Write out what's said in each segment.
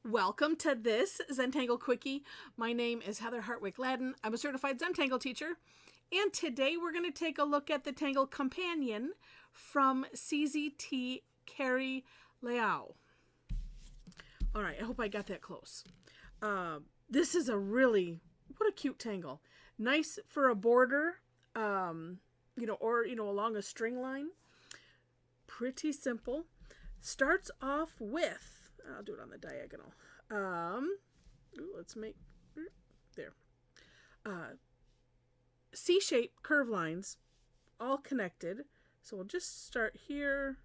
Welcome to this Zentangle Quickie. My name is Heather Hartwick Gladden. I'm a certified Zentangle teacher. And today we're going to take a look at the Tangle Companion from CZT Carrie Liao. All right, I hope I got that close. This is what a cute tangle. Nice for a border, or along a string line. Pretty simple. Starts off with, I'll do it on the diagonal. Let's make, there. C-shaped curve lines, all connected. So we'll just start here.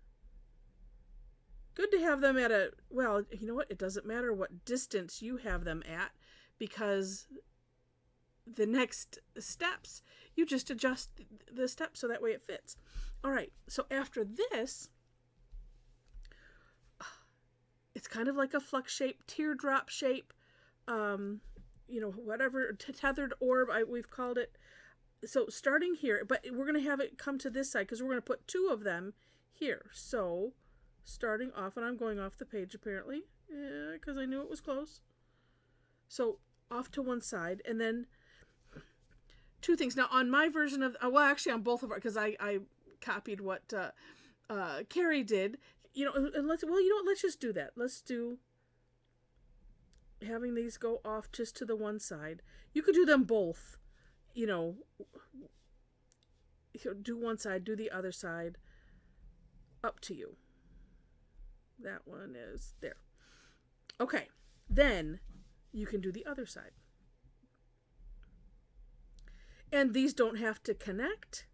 Good to have them at you know what? It doesn't matter what distance you have them at, because the next steps, you just adjust the steps so that way it fits. All right, so after this, it's kind of like a flux shape, teardrop shape, whatever, tethered orb, we've called it. So starting here, but we're going to have it come to this side because we're going to put two of them here. So starting off, and I'm going off the page apparently, because I knew it was close. So off to one side, and then two things. Now on my version of, actually on both of our, because I copied what Carrie did. And let's just do that. Let's do having these go off just to the one side. You could do them both, do one side, do the other side, up to you. That one is there. Okay, then you can do the other side. And these don't have to connect.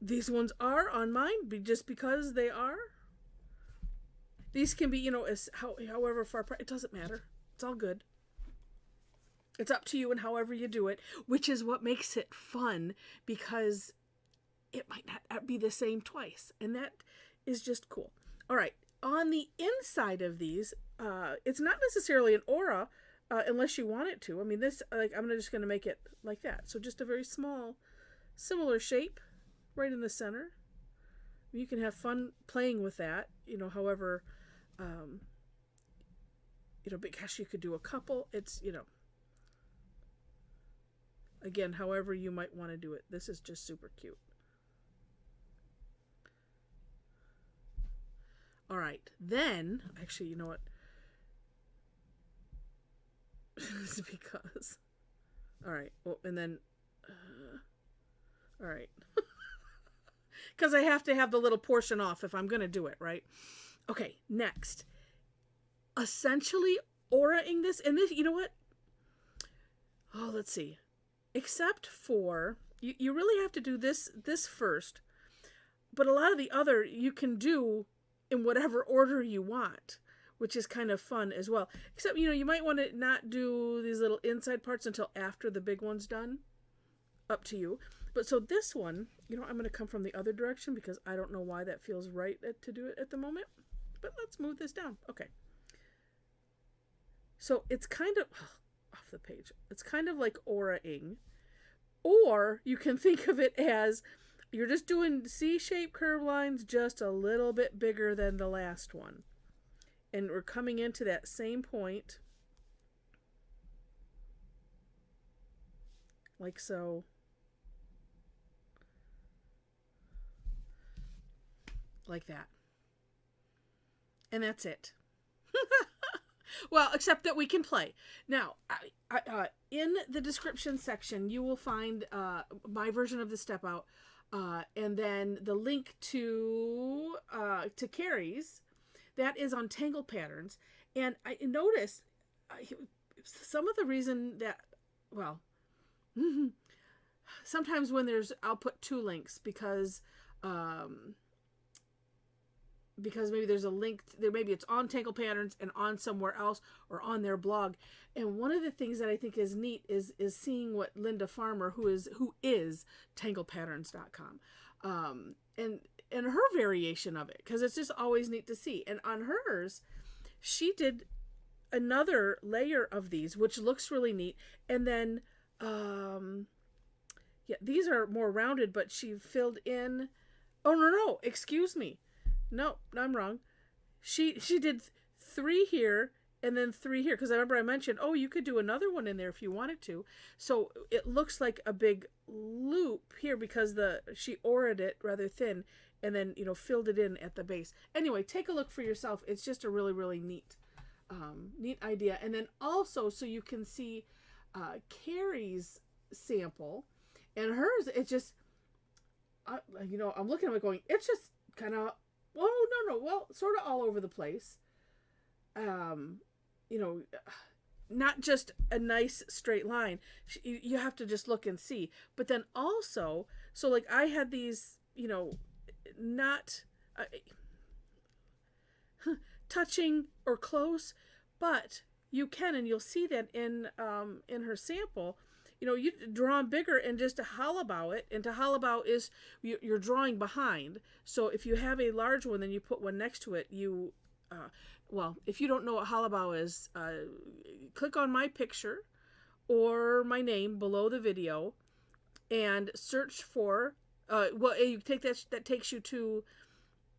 These ones are on mine, just because they are. These can be, however far apart. It doesn't matter. It's all good. It's up to you and however you do it, which is what makes it fun, because it might not be the same twice. And that is just cool. All right. On the inside of these, it's not necessarily an aura, unless you want it to. I mean, this, I'm just going to make it like that. So just a very small, similar shape. Right in the center. You can have fun playing with that, however, because you could do a couple. It's, again, however you might want to do it. This is just super cute. All right, then, actually, you know what? It's because, all right, well, and then, all right. Because I have to have the little portion off if I'm going to do it, right? Okay, next. Essentially aura-ing this. And this, you know what? Oh, let's see. Except for, you really have to do this first. But a lot of the other you can do in whatever order you want, which is kind of fun as well. Except, you might want to not do these little inside parts until after the big one's done. Up to you. But so this one, I'm going to come from the other direction because I don't know why that feels right to do it at the moment. But let's move this down. Okay. So it's kind of, off the page, it's kind of like aura-ing. Or you can think of it as you're just doing C-shaped curve lines just a little bit bigger than the last one. And we're coming into that same point. Like so. Like that. And that's it. Well, except that we can play. Now, in the description section, you will find my version of the step out, and then the link to Carrie's. That is on Tangle Patterns. And I noticed some of the reason that, sometimes when I'll put two links because maybe there's a link there, maybe it's on Tangle Patterns and on somewhere else or on their blog. And one of the things that I think is neat is seeing what Linda Farmer, who is tanglepatterns.com, and her variation of it, because it's just always neat to see. And on hers, she did another layer of these, which looks really neat. And then these are more rounded, but she filled in, excuse me. No, I'm wrong. She did 3 here and then 3 here, because I remember I mentioned, oh, you could do another one in there if you wanted to. So it looks like a big loop here because she ored it rather thin and then, filled it in at the base. Anyway, take a look for yourself. It's just a really, really neat idea. And then also, so you can see Carrie's sample, and hers, it's just, I'm looking at it going, it's just kind of, sort of all over the place. Not just a nice straight line. You have to just look and see. But then also, so like I had these, not touching or close, but you can, and you'll see that in her sample. You draw them bigger and just to hollabow it. And to hollabow is you're drawing behind. So if you have a large one, then you put one next to it. If you don't know what hollabow is, click on my picture or my name below the video and search for, you take that takes you to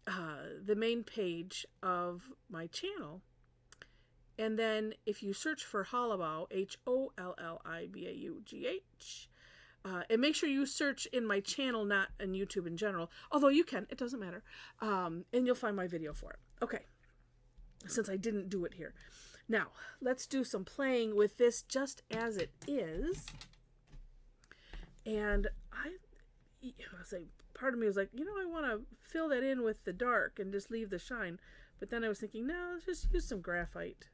the main page of my channel. And then if you search for hollabow, HOLLIBAUGH, and make sure you search in my channel, not on YouTube in general, although you can, it doesn't matter, and you'll find my video for it. Okay, since I didn't do it here. Now, let's do some playing with this just as it is. And part of me was like, I want to fill that in with the dark and just leave the shine. But then I was thinking, no, let's just use some graphite.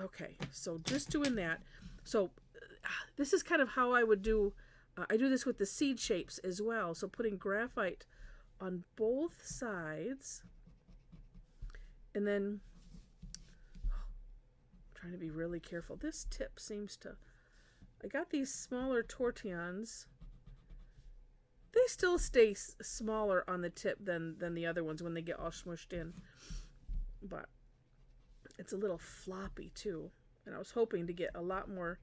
Okay, so just doing that. So this is kind of how I would do, I do this with the seed shapes as well. So putting graphite on both sides. And then, I'm trying to be really careful. This tip seems to, I got these smaller tortillons. They still stay smaller on the tip than the other ones when they get all smushed in. But it's a little floppy too. And I was hoping to get a lot more,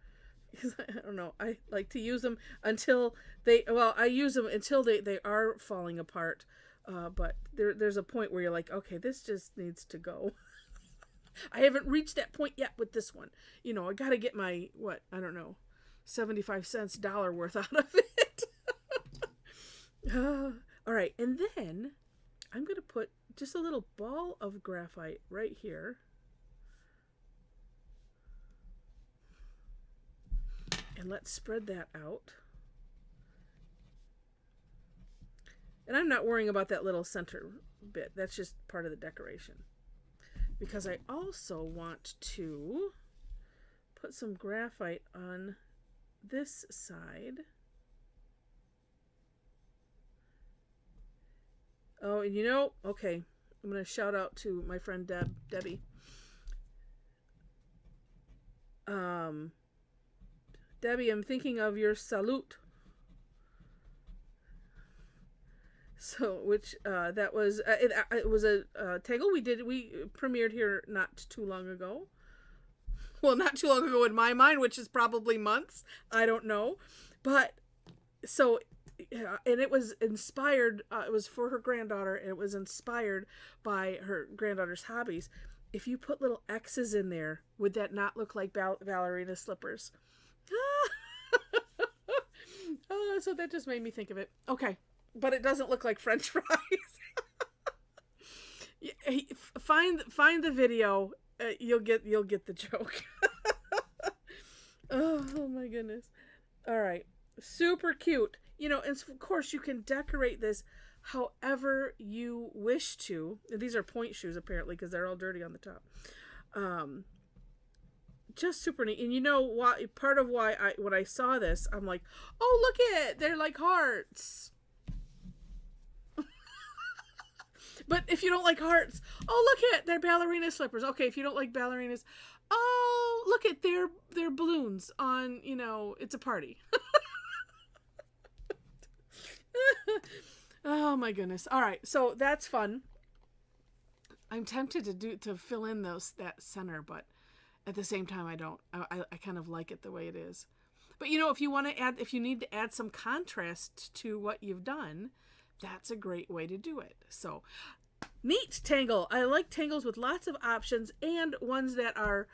because I don't know, I like to use them until I use them until they are falling apart. But there's a point where you're like, okay, this just needs to go. I haven't reached that point yet with this one. I got to get my, 75 cents, dollar worth out of it. All right, and then I'm going to put just a little ball of graphite right here. And let's spread that out. And I'm not worrying about that little center bit. That's just part of the decoration. Because I also want to put some graphite on this side. Oh, and okay, I'm going to shout out to my friend Debbie. Debbie, I'm thinking of your salute. So, which that was it was a tangle we premiered here not too long ago. Well, not too long ago in my mind, which is probably months. I don't know, but so. And it was inspired, it was for her granddaughter, and it was inspired by her granddaughter's hobbies. If you put little X's in there, would that not look like ballerina slippers? So that just made me think of it. Okay, but it doesn't look like French fries. Find the video, you'll get the joke. Oh my goodness. All right, super cute. And of course you can decorate this however you wish to. And these are point shoes apparently because they're all dirty on the top. Just super neat. And why? Part of why when I saw this, I'm like, oh, look at it. They're like hearts. But if you don't like hearts, oh, look at it. They're ballerina slippers. Okay, if you don't like ballerinas, oh, look at they're balloons on, it's a party. Oh my goodness. All right, so that's fun. I'm tempted to fill in that center, but at the same time I don't. I kind of like it the way it is. But if you need to add some contrast to what you've done, that's a great way to do it. So Neat tangle. I like tangles with lots of options and ones that are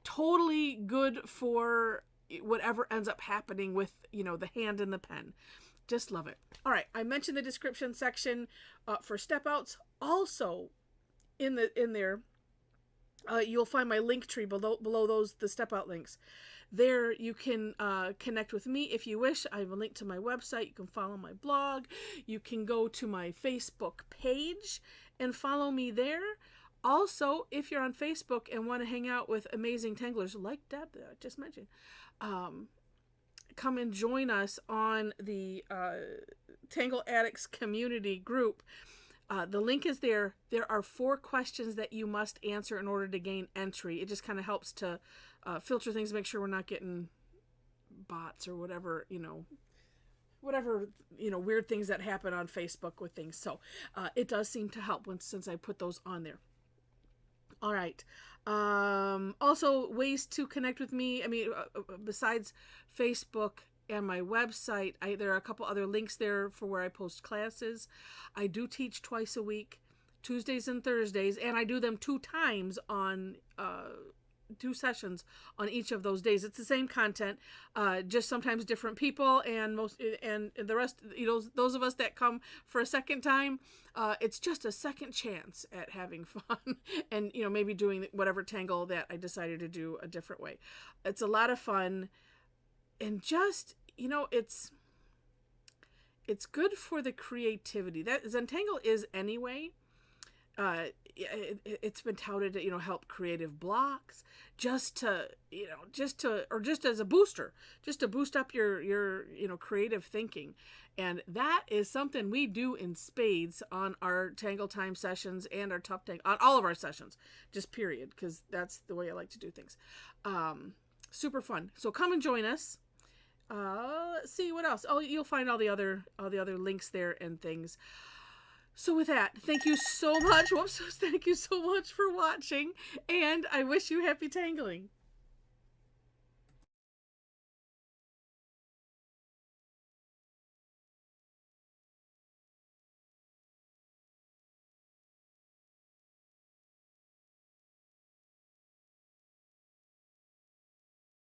totally good for whatever ends up happening with, the hand and the pen. Just love it. All right, I mentioned the description section for step outs. Also, in there, you'll find my link tree below those the step out links. There you can connect with me if you wish. I have a link to my website. You can follow my blog. You can go to my Facebook page and follow me there. Also, if you're on Facebook and want to hang out with amazing tanglers like Deb that I just mentioned, come and join us on the Tangle Addicts community group. The link is there. There are 4 questions that you must answer in order to gain entry. It just kind of helps to filter things, make sure we're not getting bots or whatever, weird things that happen on Facebook with things. So it does seem to help since I put those on there. All right. Also, ways to connect with me. I mean, besides Facebook and my website, there are a couple other links there for where I post classes. I do teach twice a week, Tuesdays and Thursdays, and I do them 2 times on 2 sessions on each of those days. It's the same content, just sometimes different people, and the rest, those of us that come for a second time, it's just a second chance at having fun and maybe doing whatever tangle that I decided to do a different way. It's a lot of fun, and just it's good for the creativity that Zentangle is anyway. It's been touted to help creative blocks, just as a booster, just to boost up your creative thinking. And that is something we do in spades on our Tangle Time sessions and our Tough Tangle, on all of our sessions, just period, because that's the way I like to do things. Super fun. So come and join us. Let's see what else. Oh, you'll find all the other links there and things. So with that, thank you so much. Thank you so much for watching, and I wish you happy tangling.